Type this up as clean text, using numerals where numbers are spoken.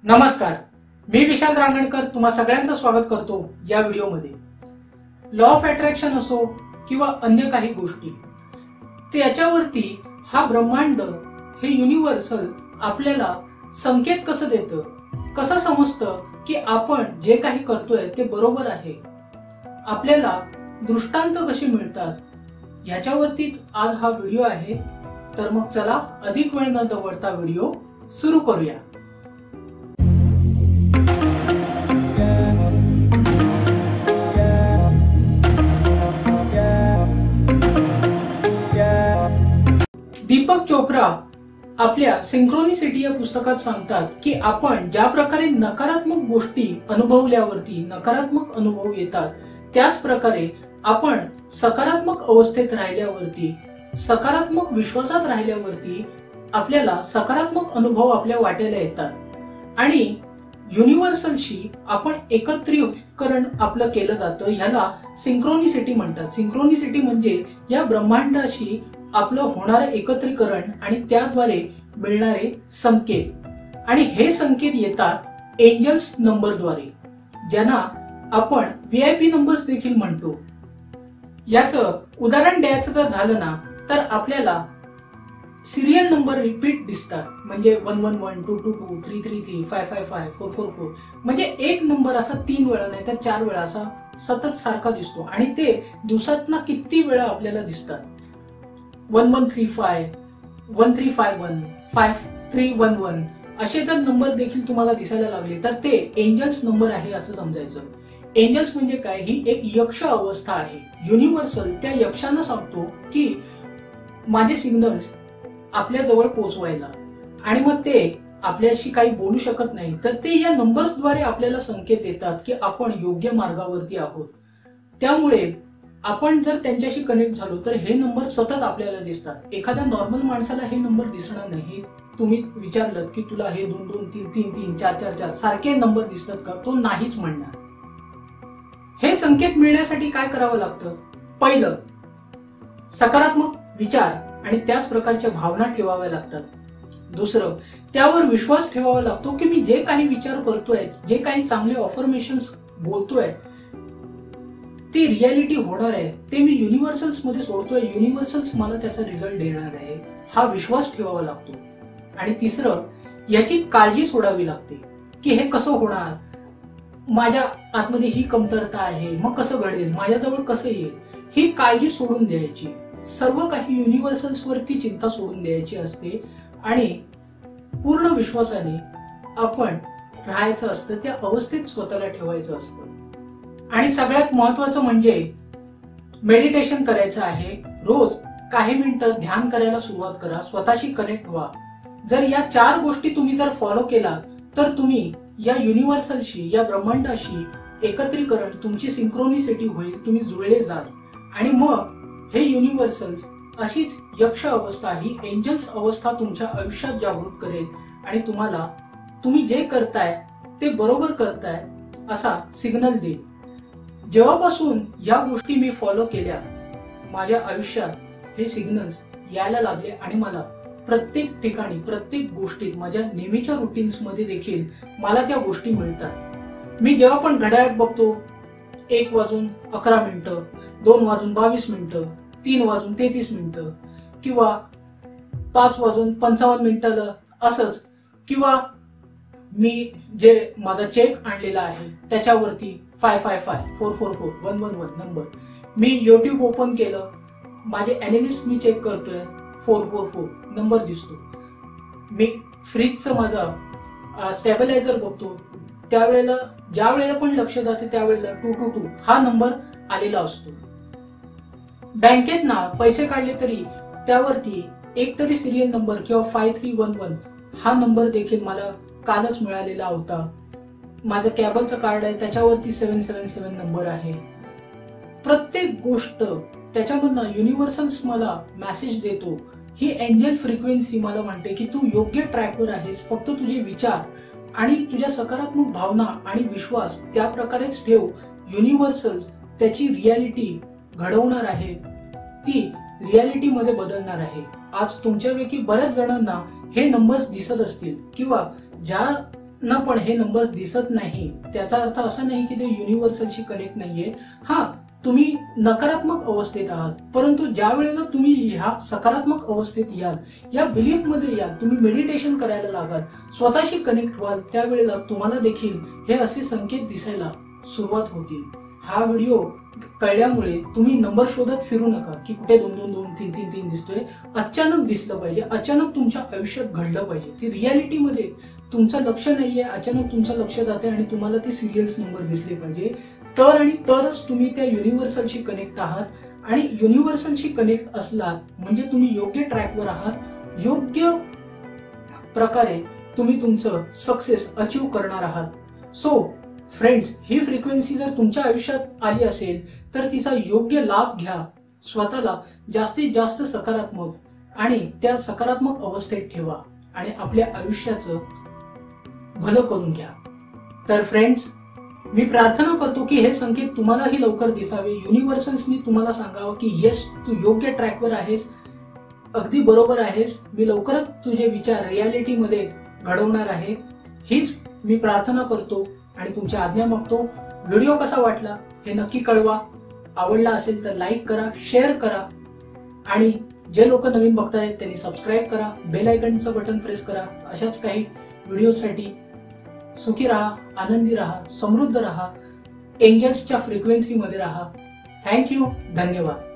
नमस्कार, मी विशाल रांगणकर तुम्हा सगळ्यांचं स्वागत करतो या व्हिडिओमध्ये। लॉ ऑफ अट्रॅक्शन असो किंवा अन्य काही गोष्टी, त्याच्यावरती हा ब्रह्मांड हे युनिव्हर्सल आपल्याला संकेत कसं देतं, कसं समजतं की आपण जे काही करतोय ते बरोबर आहे, आपल्याला दृष्टांत कशी मिळतात, याच्यावरतीच आज हा व्हिडिओ आहे। तर मग चला अधिक वेळ न दवडता व्हिडिओ सुरू करूया। दीपक चोप्रा आपल्या सिंक्रोनिसिटी या पुस्तकात सांगतात की आपण ज्या प्रकारे नकारात्मक गोष्टी अनुभवल्यावरती नकारात्मक अनुभव येतात, त्याच प्रकारे आपण सकारात्मक अवस्थेत राहिल्यावरती, सकारात्मक विश्वासात राहिल्यावरती आपल्याला सकारात्मक अनुभव आपल्या वाट्याला येतात आणि युनिव्हर्सलशी आपण एकत्रीकरण आपलं केलं जातं। ह्याला सिंक्रोनिसिटी म्हणतात। सिंक्रोनिसिटी म्हणजे या ब्रह्मांडाशी आपलं होणारे एकत्रीकरण आणि त्याद्वारे मिळणारे संकेत, आणि हे संकेत येतात एंजल्स नंबरद्वारे, ज्यांना आपण VIP नंबर्स देखील म्हणतो। याचं उदाहरण द्यायचं जर झालं ना, तर आपल्याला सिरियल नंबर रिपीट दिसतात, म्हणजे 111, 222, 333, 555, 444, म्हणजे एक नंबर असा 3 वेळा नाही तर 4 वेळा असा सतत सारखा दिसतो, आणि ते दिवसातनं किती वेळा आपल्याला दिसतात। 1135, 1351, 5311 असे जर नंबर देखील तुम्हाला दिसायला लागले तर ते एंजल्स नंबर आहे असं समजायचं। एंजल्स म्हणजे काय? ही एक यक्ष अवस्था आहे। युनिव्हर्सल त्या यक्षांना सांगतो की माझे सिग्नल्स आपल्या जवळ पोहोचवायला, आणि मग ते आपल्याशी काही बोलू शकत नाही, तर ते या नंबर्सद्वारे आपल्याला संकेत देतात की आपण योग्य मार्गावरती आहोत। त्यामुळे आपण जर त्यांच्याशी कनेक्ट झालो तर हे नंबर सतत आपल्याला दिसतात। एखाद्या नॉर्मल माणसाला हे नंबर दिसणार नाही। तुम्ही विचारलं की तुला हे 2 2 3 3 3 4 4 4 सारखे नंबर दिसतात का, तो नाहीच म्हणणार। हे संकेत मिळण्यासाठी काय करावं लागतं? पहिलं, सकारात्मक विचार आणि त्याच प्रकारच्या भावना ठेवाव्या लागतात। दुसरं, त्यावर विश्वास ठेवावा लागतो की मी जे काही विचार करतोय, जे काही चांगले अफर्मेशन्स बोलतोय, ती रियालिटी होणार आहे, ते मी युनिव्हर्सल्स मध्ये सोडतोय, युनिव्हर्सल्स मला त्याचा रिझल्ट देणार आहे, हा विश्वास ठेवावा लागतो। आणि तिसरं, याची काळजी सोडावी लागते की हे कसं होणार, माझ्या आतमध्ये ही कमतरता आहे, मग कसं घडेल, माझ्याजवळ कसं येईल, ही काळजी सोडून द्यायची। सर्व काही युनिव्हर्सल्स वरती चिंता सोडून द्यायची असते आणि पूर्ण विश्वासाने आपण राहायचं असतं, त्या अवस्थेत स्वतःला ठेवायचं असतं। आणि सगळ्यात महत्वाचं म्हणजे मेडिटेशन करायचं आहे। रोज काही मिनिटं ध्यान करायला सुरुवात करा, स्वतःशी कनेक्ट व्हा। जर या 4 गोष्टी तुम्ही जर फॉलो केला तर तुम्ही या युनिव्हर्सलशी, या ब्रह्मांडाशी एकत्रीकरण, तुमची सिंक्रोनिसिटी होईल, तुम्ही जुळले जाल, आणि मग हे युनिव्हर्सल्स अशीच यक्ष अवस्था, ही एंजल्स अवस्था तुमच्या आयुष्यात जागृत करेल आणि तुम्हाला तुम्ही जे करताय ते बरोबर करताय असा सिग्नल देईल। जेव्हापासून या गोष्टी मी फॉलो केल्या, माझ्या आयुष्यात हे सिग्नल्स यायला लागले आणि मला प्रत्येक ठिकाणी, प्रत्येक गोष्टीत, माझ्या नेहमीच्या रुटीन्स मध्ये देखील मला त्या गोष्टी मिळतात। मी जेव्हा पण घड्याळात बघतो 1 वाजून 11 मिनिटं, 2 वाजून 22 मिनिटं, 3 वाजून 33 मिनिटं, किंवा 5 वाजून 55 मिनिटाला असंच, किंवा मी जे माझा चेक आणलेला आहे त्याच्यावरती 555, 444, 111 नंबर, मी YouTube ओपन केलं, माझे एनालिस्ट मी चेक करतोय, 444 नंबर दिसतो। मी फ्रीजचं माझा स्टेबलायझर बघतो, त्यावेळेला ज्या वेळेला पण लक्ष जाते त्यावेळेला 222 हा नंबर आलेला असतो। बँकेत ना पैसे काढले तरी त्यावरती एक तरी सिरियल नंबर किंवा 5311 हा नंबर देखील मला कालच मिळालेला होता। माझं कॅबलचं कार्ड आहे त्याच्यावरती 777 नंबर आहे। प्रत्येक गोष्ट त्याच्यामधनं युनिव्हर्सल्स मला मेसेज देतो, ही एंजल फ्रिक्वेन्सी मला म्हणते की तू योग्य ट्रॅकवर आहेस, फक्त तुझे विचार आणि तुझ्या सकारात्मक भावना आणि विश्वास त्या प्रकारेच ठेव। युनिव्हर्सल्स त्याची रियालिटी घडवणार आहे, ती रियालिटी मध्ये बदलणार आहे। आज तुमच्यापैकी बऱ्याच जणांना हे नंबर्स दिसत असतील, किंवा ज्या ना पण हे नंबर दिसत नाही त्याचा अर्थ असा नाही की ते युनिव्हर्सलशी कनेक्ट नाहीये. हा, तुम्ही नकारात्मक अवस्थेत आहात, परंतु ज्या वेळेला तुम्ही ह्या सकारात्मक अवस्थेत याल, या बिलीफ मध्ये याल, तुम्ही मेडिटेशन करायला लागाल, स्वतःशी कनेक्ट व्हाल, त्यावेळेला तुम्हाला देखील हे असे संकेत दिसायला सुरुवात होतील. हा व्हिडिओ कळल्यामुळे तुम्ही नंबर शोधत फिरू नका की कुठे 2 2 2 3 3 3 दिसतोय. अचानक दिसलं पाहिजे, अचानक तुमच्या आयुष्यात घडलं पाहिजे. ती रियालिटी मध्ये तुमचं लक्ष नाहीये, अचानक तुमचं लक्ष जाते आणि तुम्हाला ते सिरियल्स नंबर दिसले पाहिजे. तर आणि तरच तुम्ही त्या युनिव्हर्सलशी कनेक्ट आहात. आणि युनिव्हर्सलशी कनेक्ट असलात म्हणजे तुम्ही योग्य ट्रॅकवर आहात. योग्य प्रकारे तुम्ही तुमचं सक्सेस अचीव्ह करणार आहात. सो फ्रेंड्स, ही फ्रिक्वेन्सी जर तुमच्या आयुष्यात आली असेल तर तिचा योग्य लाभ घ्या. स्वतःला जास्तीत जास्त सकारात्मक आणि त्या सकारात्मक अवस्थेत ठेवा आणि आपल्या आयुष्याचं भलं करून घ्या. तर फ्रेंड्स, मी प्रार्थना करतो की हे संकेत तुम्हालाही लवकर दिसावे. युनिव्हर्सल्सनी तुम्हाला सांगावं की येस, तू योग्य ट्रॅकवर आहेस, अगदी बरोबर आहेस, मी लवकरच तुझे विचार रियालिटीमध्ये घडवणार आहे. हीच मी प्रार्थना करतो आणि तुमची आज्ञा मागतो. व्हिडिओ कसा वाटला हे नक्की कळवा. आवडला असेल तर लाईक करा, शेअर करा आणि जे लोक नवीन बघतायत त्यांनी सबस्क्राईब करा, बेल आयकॉनचं बटन प्रेस करा. अशाच काही व्हिडिओसाठी सुखी राहा, आनंदी राहा, समृद्ध राहा, एंजल्सच्या फ्रिक्वेन्सीमध्ये राहा. थँक्यू, धन्यवाद.